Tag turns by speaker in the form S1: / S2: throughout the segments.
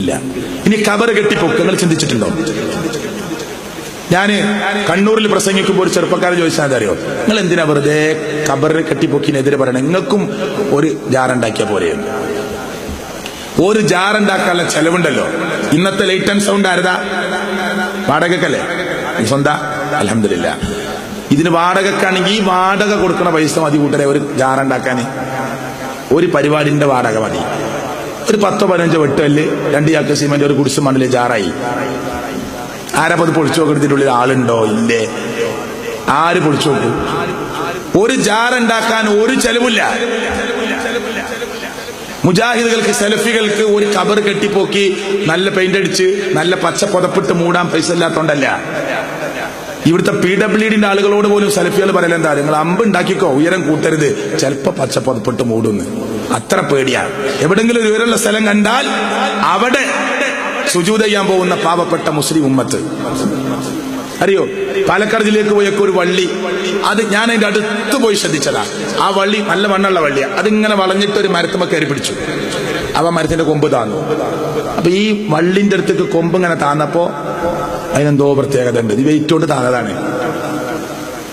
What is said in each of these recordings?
S1: ഇല്ല. ഇനി കബറ് കെട്ടിപ്പൊക്ക് നിങ്ങൾ ചിന്തിച്ചിട്ടുണ്ടോ? ഞാന് കണ്ണൂരിൽ പ്രസംഗിക്കുമ്പോൾ ഒരു ചെറുപ്പക്കാരൻ ചോദിച്ചാൽ അറിയോ, നിങ്ങൾ എന്തിനാ വെറുതെ കബറ് കെട്ടിപ്പൊക്കിനെതിരെ പറയണേ? നിങ്ങൾക്കും ഒരു ജാറുണ്ടാക്കിയ പോലെയുണ്ട്. ഒരു ജാറുണ്ടാക്കാനുള്ള ചെലവുണ്ടല്ലോ. ഇന്നത്തെ ലൈറ്റ് ആൻഡ് സൗണ്ട് ആരതാ? വാടകക്കല്ലേ? സ്വന്തം? അൽഹംദുലില്ലാ. ഇതിന് വാടകക്കാണെങ്കിൽ ഈ വാടക കൊടുക്കണ പൈസ മതി കൂട്ടരെ ഒരു ജാറുണ്ടാക്കാൻ. ഒരു പരിപാടിന്റെ വാടക മതി. ഒരു 10-15 വെട്ടല്, 2 ചാക്ക് സിമന്റ്, ഒരു കുടിസ് മണ്ണില് ജാറായി. ആരപ്പോ അത് പൊളിച്ചു നോക്കുന്നതിനുള്ളിൽ ആളുണ്ടോ ഇല്ലേ? ആര് പൊളിച്ചു നോക്കും? ഒരു ജാറുണ്ടാക്കാൻ ഒരു ചെലവില്ല. മുജാഹിദുകൾക്ക്, സെലഫികൾക്ക് ഒരു കബർ കെട്ടിപ്പോക്കി നല്ല പെയിന്റ് അടിച്ച് നല്ല പച്ച പുതപ്പിട്ട് മൂടാൻ പൈസ ഇല്ലാത്തോണ്ടല്ല. ഇവിടുത്തെ PWDന്റെ ആളുകളോട് പോലും സെലഫികൾ പറയല എന്താ, നിങ്ങൾ അമ്പ് ഉണ്ടാക്കിക്കോ, ഉയരം കൂട്ടരുത്, ചിലപ്പോ പച്ച പുതപ്പിട്ട് മൂടുന്നു. അത്ര പേടിയാണ്. എവിടെങ്കിലും ഒരു ഉയരമുള്ള സ്ഥലം കണ്ടാൽ അവിടെ സുജൂദ് ചെയ്യാൻ പോകുന്ന പാവപ്പെട്ട മുസ്ലിം ഉമ്മത്ത്. അറിയോ, പാലക്കാട് ജില്ലയ്ക്ക് പോയൊക്കെ ഒരു വള്ളി, അത് ഞാൻ അതിന്റെ അടുത്ത് പോയി ശ്രദ്ധിച്ചതാ. ആ വള്ളി നല്ല മണ്ണുള്ള വള്ളിയാ. അതിങ്ങനെ വളഞ്ഞിട്ട് ഒരു മരത്തുമ്മ കയറി പിടിച്ചു. അവ മരത്തിന്റെ കൊമ്പ് താന്നു. അപ്പൊ ഈ വള്ളിന്റെ അടുത്തേക്ക് കൊമ്പ് ഇങ്ങനെ താന്നപ്പോ അതിനെന്തോ പ്രത്യേകത ഉണ്ട്. ഇത് വെയിറ്റോട് താന്നതാണ്.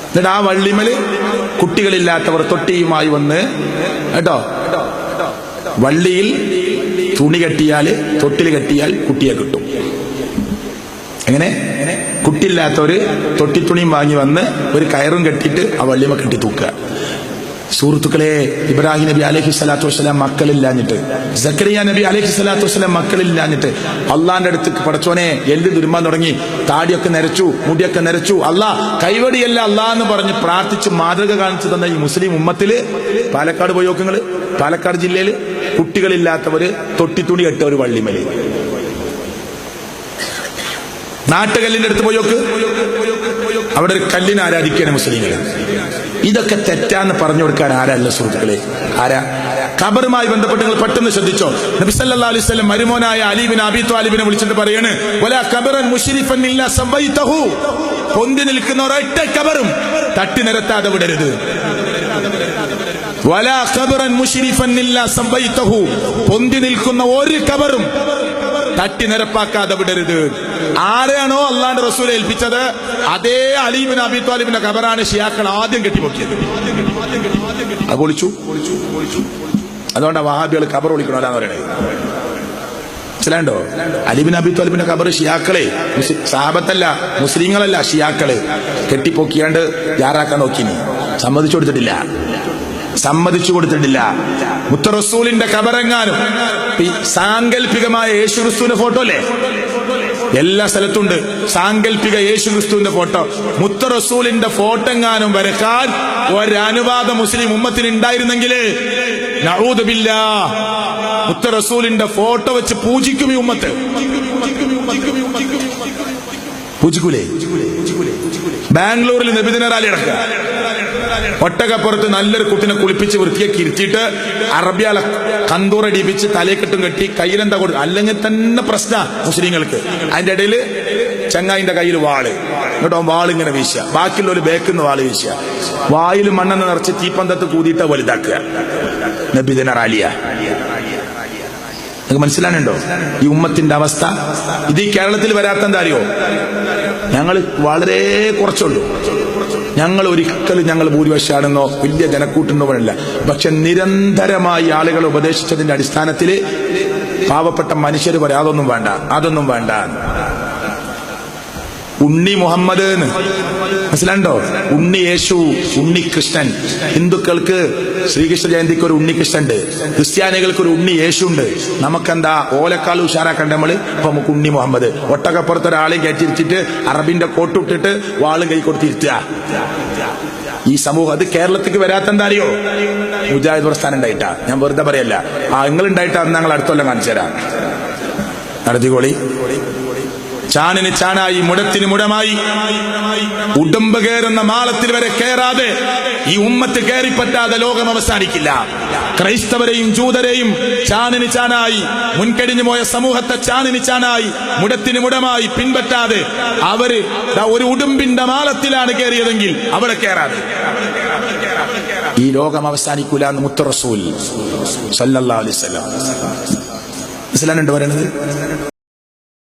S1: എന്നിട്ട് ആ വള്ളിമേല് കുട്ടികളില്ലാത്തവർ തൊട്ടിയുമായി വന്ന് കേട്ടോ, വള്ളിയിൽ തുണി കെട്ടിയാല്, തൊട്ടിൽ കെട്ടിയാൽ കുട്ടിയെ കിട്ടും. എങ്ങനെ? കുട്ടിയില്ലാത്തവര് തൊട്ടിത്തുണിയും വാങ്ങി വന്ന് ഒരു കയറും കെട്ടിയിട്ട് ആ വള്ളിമ കെട്ടി തൂക്കുക. സുഹൃത്തുക്കളെ, ഇബ്രാഹിം നബി അലൈഹി സ്വലാത്തു വസ്സലാം മക്കളില്ലാഞ്ഞിട്ട്, സക്കരിയ നബി അലൈഹി സ്വലാത്തു വസ്സലാം മക്കളില്ലാഞ്ഞിട്ട് അള്ളാന്റെ അടുത്ത് പടച്ചോനെ എല്ല് തുരുമ്പാൻ തുടങ്ങി, താടിയൊക്കെ നരച്ചു, മുടിയൊക്കെ നരച്ചു, അള്ളാ കൈവടിയല്ല അള്ളാ എന്ന് പറഞ്ഞ് പ്രാർത്ഥിച്ച് മാതൃക കാണിച്ചു തന്ന ഈ മുസ്ലിം ഉമ്മത്തില് പാലക്കാട് പോയി നോക്കുങ്ങള്, പാലക്കാട് ജില്ലയില് കുട്ടികളില്ലാത്തവര് തൊട്ടിത്തുണി കെട്ട ഒരു വള്ളിമേല്. നാട്ടുകല്ലിന്റെ അടുത്ത് പോയി നോക്ക്, അവിടെ ഒരു കല്ലിനെ ആരാധിക്കുകയാണ് മുസ്ലിങ്ങള്. ഇതൊക്കെ തെറ്റാന്ന് പറഞ്ഞു കൊടുക്കാൻ ആരല്ല സുഹൃത്തുക്കളെ? ആരാ? ഖബറുമായി ബന്ധപ്പെട്ട് നിങ്ങൾ പെട്ടെന്ന് ശ്രദ്ധിച്ചോ. നബി സല്ലല്ലാഹു അലൈഹി വസല്ലം മരുമോനായ അലി ബിൻ അബി ത്വാലിബിനെ വിളിച്ചിട്ട് പറയാണ്, വലാ ഖബറൻ മുശ്രിഫൻ ഇല്ലാ സബൈതഹു, പൊന്തി നിൽക്കുന്ന ഒരൊറ്റ ഖബറും തട്ടി നിരത്താതെ വിടരുത്. വലാ ഖബറൻ മുശ്രിഫൻ ഇല്ലാ സബൈതഹു, പൊന്തി നിൽക്കുന്ന ഒരു ഖബറും തട്ടി നിരപ്പാക്കാതെ വിടരുത്. ആരെയാണോ അള്ളാന്റെ റസൂൽ ഏൽപ്പിച്ചത് അതേ അലി ബിൻ അബി ത്വാലിബിന്റെ ഖബറാണ് ഷിയാക്കൾ ആദ്യം കെട്ടിപ്പൊക്കിയത്. അത് പൊളിച്ചു. അതുകൊണ്ടാണ് വഹാബികൾ ഖബർ ഒളിക്കണോലാന്ന് പറയണത്. മനസ്സിലാണ്ടോ? അലി ബിൻ അബി ത്വാലിബിന്റെ ഖബർ ഷിയാക്കളെ, സഹാബത്തല്ല, മുസ്ലിങ്ങളല്ല, ഷിയാക്കള് കെട്ടിപ്പൊക്കിയാണ്ട് ജാറാക്കാൻ നോക്കിനി. സമ്മതിച്ചു കൊടുത്തിട്ടില്ല. മുത്ത റസൂലിന്റെ ഖബറെങ്ങാനും സാങ്കല്പികമായ യേശു ക്രിസ്തുവിന്റെ ഫോട്ടോ അല്ലേ എല്ലാ സ്ഥലത്തുണ്ട്, സാങ്കല്പിക യേശു ക്രിസ്തുവിന്റെ ഫോട്ടോ. മുത്ത റസൂലിന്റെ ഫോട്ടോ എങ്ങാനും വരക്കാൻ ഒരനുവാദം മുസ്ലിം ഉമ്മത്തിന് ഉണ്ടായിരുന്നെങ്കിൽ നഊദു ബില്ലാഹ്, മുത്ത റസൂലിന്റെ ഫോട്ടോ വെച്ച് പൂജിക്കും ഈ ഉമ്മത്ത്. പൂജിക്കൂലേ? ബാംഗ്ലൂരിൽ നബിദിന റാലി നടക്കുക. ഒട്ടകപ്പുറത്ത് നല്ലൊരു കുട്ടിനെ കുളിപ്പിച്ച് വൃത്തിയാക്കി ഇരുത്തിയിട്ട് അറബിയാല കന്തൂറടിപ്പിച്ച് തലയെക്കെട്ടും കെട്ടി കയ്യിലെന്താ കൊടുക്കുക. അല്ലെങ്കിൽ തന്നെ പ്രശ്ന മുസ്ലിങ്ങൾക്ക്. അതിന്റെ ഇടയിൽ ചങ്ങായിന്റെ കയ്യിൽ വാള്, എന്നിട്ടോ വാളിങ്ങനെ വീശുക, ബാക്കിയുള്ള ഒരു ബേക്കിന്ന് വാള് വീശുക, വായിൽ മണ്ണെന്ന് നിറച്ച് തീപ്പന്തത്ത് കൂതിയിട്ട് വലുതാക്കുക. നബിദിന റാലിയ. നിങ്ങൾക്ക് മനസ്സിലാണുണ്ടോ ഈ ഉമ്മത്തിന്റെ അവസ്ഥ? ഇത് ഈ കേരളത്തിൽ വരാത്ത എന്താ അറിയോ? ഞങ്ങൾ വളരെ കുറച്ചുള്ളൂ. ഞങ്ങൾ ഒരിക്കലും ഞങ്ങൾ ഭൂരിപക്ഷമാണെന്നോ വലിയ ജനക്കൂട്ടുന്നോ പറയില്ല. പക്ഷെ നിരന്തരമായി ആളുകൾ ഉപദേശിച്ചതിന്റെ അടിസ്ഥാനത്തിൽ പാവപ്പെട്ട മനുഷ്യർ പറയാം അതൊന്നും വേണ്ട. ഉണ്ണി മുഹമ്മദ് മനസ്സിലാണ്ടോ? ഉണ്ണി യേശു, ഉണ്ണി കൃഷ്ണൻ. ഹിന്ദുക്കൾക്ക് ശ്രീകൃഷ്ണ ജയന്തിക്ക് ഒരു ഉണ്ണികൃഷ്ണൻ ഉണ്ട്, ക്രിസ്ത്യാനികൾക്ക് ഒരു ഉണ്ണി യേശു ഉണ്ട്. നമുക്കെന്താ ഓലക്കാൾ ഉഷാറാക്കണ്ട നമ്മള്? അപ്പൊ നമുക്ക് ഉണ്ണി മുഹമ്മദ്. ഒട്ടകപ്പുറത്ത് ഒരാളെ കയറ്റിരിച്ചിട്ട് അറബിന്റെ കോട്ടിട്ടിട്ട് വാളും കൈ കൊടുത്തിരുത്തുക. ഈ സമൂഹം അത് കേരളത്തിക്ക് വരാത്ത എന്താ അറിയോ? മുജാഹിദ് പ്രസ്ഥാനം ഉണ്ടായിട്ടാ. ഞാൻ വെറുതെ പറയല്ല. നിങ്ങൾ ഉണ്ടായിട്ടാ ഞങ്ങൾ അടുത്തൊല്ലം കാണിച്ചു തരാം. നടത്തിക്കോളി. ചാണിന് ചാണായി, മുടത്തിന് മുടമായി, ഉടുമ്പ് കയറുന്ന മാളത്തിൽ വരെ കയറാതെ ഈ ഉമ്മത്ത് കയറിപ്പറ്റാതെ ലോകം അവസാനിക്കില്ല. ക്രൈസ്തവരെയും ജൂതരെയും ചാണിന് ചാണായി, മുൻകടിഞ്ഞു പോയ സമൂഹത്തെ ചാണിന് ചാണായി, മുടത്തിന് മുടമായി പിൻപറ്റാതെ അവര് ഒരു ഉടുമ്പിന്റെ മാളത്തിലാണ് കയറിയതെങ്കിൽ അവിടെ കയറാതെ ഈ ലോകം അവസാനിക്കൂല എന്ന് മുത്ത റസൂൽ സല്ലല്ലാഹു അലൈഹി വസല്ലം. മനസ്സിലാകുന്നുണ്ടോ പറയണത്?